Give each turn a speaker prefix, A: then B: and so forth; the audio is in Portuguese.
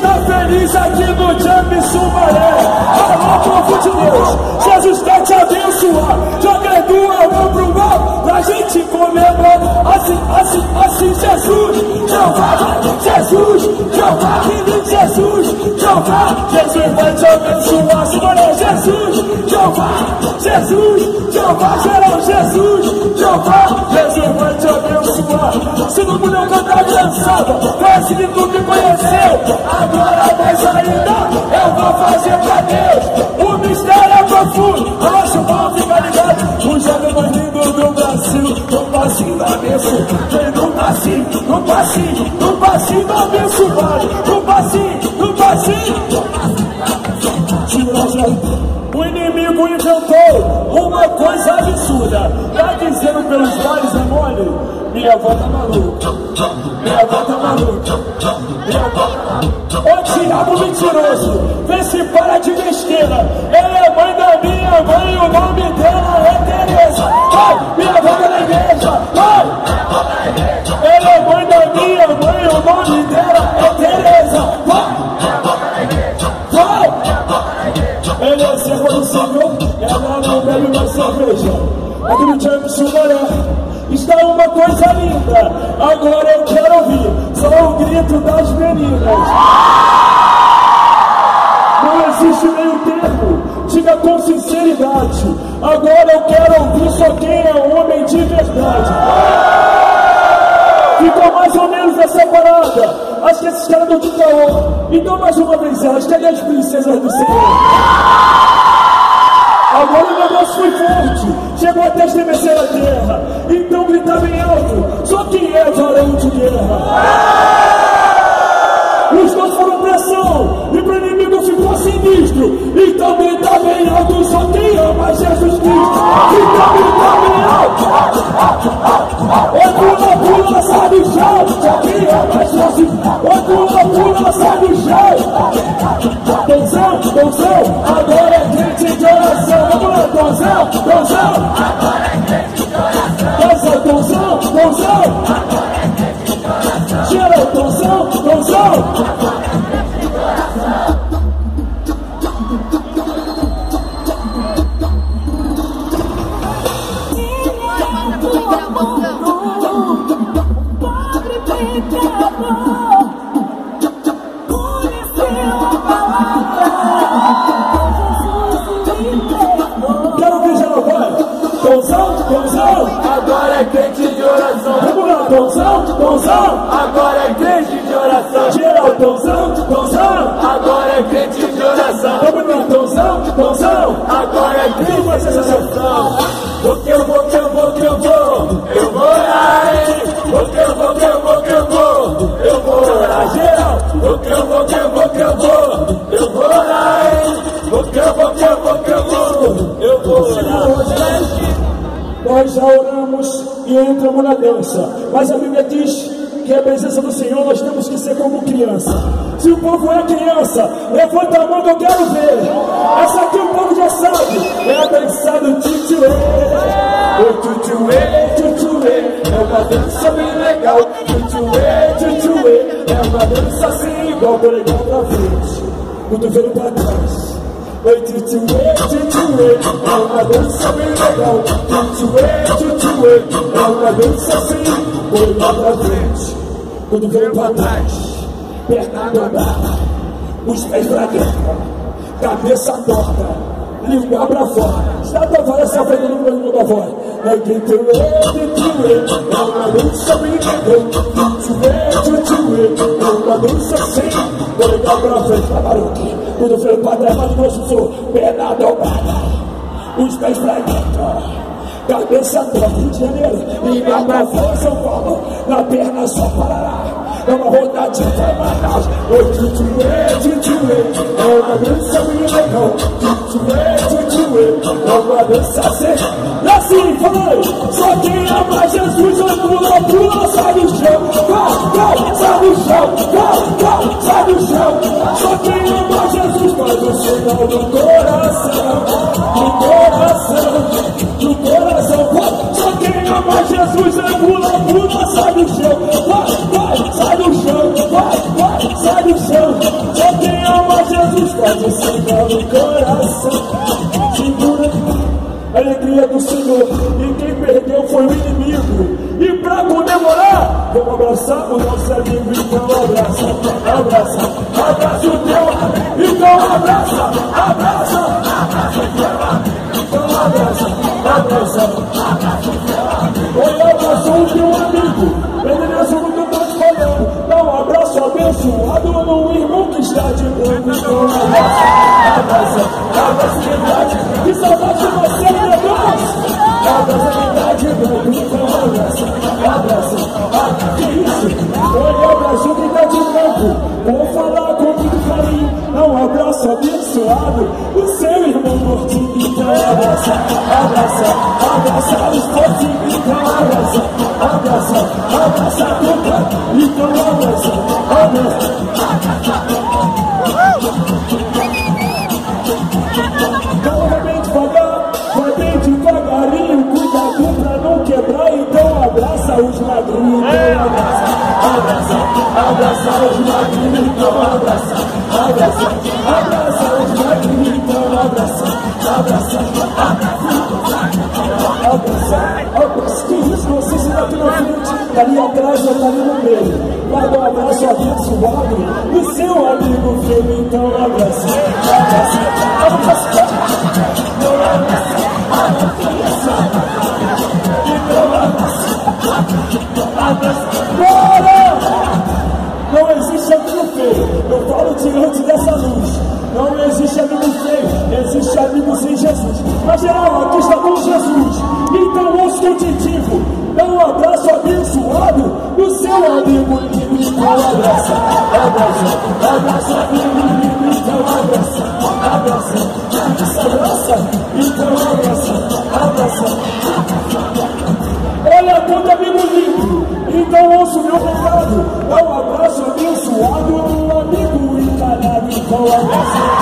A: está feliz aqui no Jump Sumaré. Alô, povo de Deus, Jesus quer te abençoar. Joga tua mão pro mal pra gente comemorar. Assim, Jesus, Jeová, Jesus, Jeová, filho de Jesus, Jeová, Jesus vai te abençoar. Sumaré, Jesus, Jeová, Jesus, Jeová, geral, Jesus, Jeová, Jesus vai te abençoar. Se não puder cantar dançada, faz que tu me conheceu. Agora mais ainda, eu vou fazer pra Deus. O mistério é profundo, acho bom ficar ligado. O jovem mais lindo do Brasil, no passinho da bênção. Vem no passinho, no passinho, no passinho da abençoado. No passinho. O inimigo inventou uma coisa absurda. Tá dizendo pelos bares, é mole? Minha avó tá maluca. Minha avó tá maluca. Ô diabo mentiroso, vê se para de besteira. Ela é mãe da minha mãe, o nome dela é Tereza. Vai, minha avó tá na igreja. Vai. Ela é mãe da minha mãe, o nome dela é Tereza. Vai. Ele é servo do Senhor, ela não bebe mais cerveja. Aqui no Jump Sumaré está uma coisa linda. Agora eu quero ouvir só o grito das meninas. Não existe meio termo, diga com sinceridade. Agora eu quero ouvir só quem é homem de verdade. Ficou mais ou menos essa parada. Acho que esses caras não te caô. Então mais uma vez elas, cadê as princesas do Senhor? Agora o negócio foi forte, chegou até estremecer a terra. Então grita bem alto, só quem é varão de guerra? Os dois foram pressão, e pro inimigo ficou sinistro. Então grita bem alto, só quem ama Jesus Cristo. Então grita bem alto. Pula, sai do chão, só quem ama Jesus. Pula, sai do chão. Donzão, agora é crente de oração. Vamos lá, Donzão, agora é crente de oração. Donzão, agora é crente de oração. Geral, Donzão, agora é crente de oração. Donzão, agora é crente de oração. Vamos lá, Donzão, agora é crente de oração. Geral, Donzão, agora é crente de oração. Vamos lá, Donzão, agora é crente de oração. Porque eu vou orar, porque eu vou orar, geral. Porque eu vou orar, porque eu vou orar. Nós já oramos e entramos na dança, mas a Bíblia diz que a presença do Senhor nós temos que ser como criança. Se o povo é criança, levanta a mão que eu quero ver. Essa aqui o povo já sabe, é a dança do tchutchuê. O tchutchuê, é uma dança bem legal. Tchutchuê, é uma dança assim igual, polegar pra frente, cotovelo pra trás. Oi, tchutchuê, é uma dança bem legal. Tchutchuê, é uma dança assim, polegar pra frente, cotovelo pra trás, perna dobrada, os pés pra dentro, cabeça torta, língua pra fora. Está tua voz, essa frente no mundo da voz. Oi, tchutchuê, é uma dança bem legal. Tchutchuê, é uma dança assim, polegar pra frente, pra barulho. Tudo feio pra trás, mas não sou perna dobrada, os pés pra dentro, cabeça torta. Rio de Janeiro, língua pra fora, São Paulo, na perna só parará. É uma rodadinha pra Manaus. Oi, tchutchuê, é uma dança bem legal. Tchutchuê, é uma dança assim. E assim foi, só quem ama Jesus, pula, sai do chão. Sai do chão, sai do chão. Só quem ama Jesus faz o sinal do coração. Só quem ama Jesus pula, sai do chão. Sai do chão, sai cai no chão. Só quem ama Jesus pode segurar no coração. Segura a alegria do Senhor, e quem perdeu foi o inimigo. E pra comemorar, vamos abraçar o nosso amigo. Então abraça, abraça, abraça o teu amigo. Então abraça, abraça, abraça o teu amigo. Então abraça, abraça, abraça o teu amigo. Oi, abraça o teu amigo. Ele mesmo que eu tô te falando. Dá um abraço abençoado no irmão que está de branco. Então abraça, abraça, abraça a verdade. Que saudade de você, meu Deus. Abraça a verdade, branco. Então abraça, abraça, abraça. Que isso? Oi, abraço quem tá de branco. Vou falar com muito carinho. Dá um abraço abençoado o seu irmão mortinho. Então abraça, abraça, abraça os fortinhos. Então abraça, abraça, abraça a boca. Então abraça, abraça. Então vai bem devagar, vai bem devagarinho. Cuidado pra não quebrar. Então abraça os magrinhos. Então abraça, abraça, abraça os magrinhos. Então abraça, abraça, abraça os magrinhos. Então abraça, abraça, abraça. Que isso? Não sei se tá aqui na frente, tá ali atrás ou tá ali no meio. Vai dar um abraço abençoado o seu amigo feio. Então abraça, abraça, abraça. Então abraça, abraça. Bora! Não existe amigo feio. Eu falo diante dessa luz. Não existe amigo feio, existe amigo sem Jesus. Mas geral aqui está com Jesus. Então ouça que eu te digo. Dá um abraço abençoado no seu amigo lindo. Então abraça, abraça, abraça amigo lindo. Então abraça, abraça, abraça. Então abraça, abraça. Olha quanto amigo lindo. Então ouça o meu recado. Dá um abraço abençoado no amigo encalhado. Então abraça.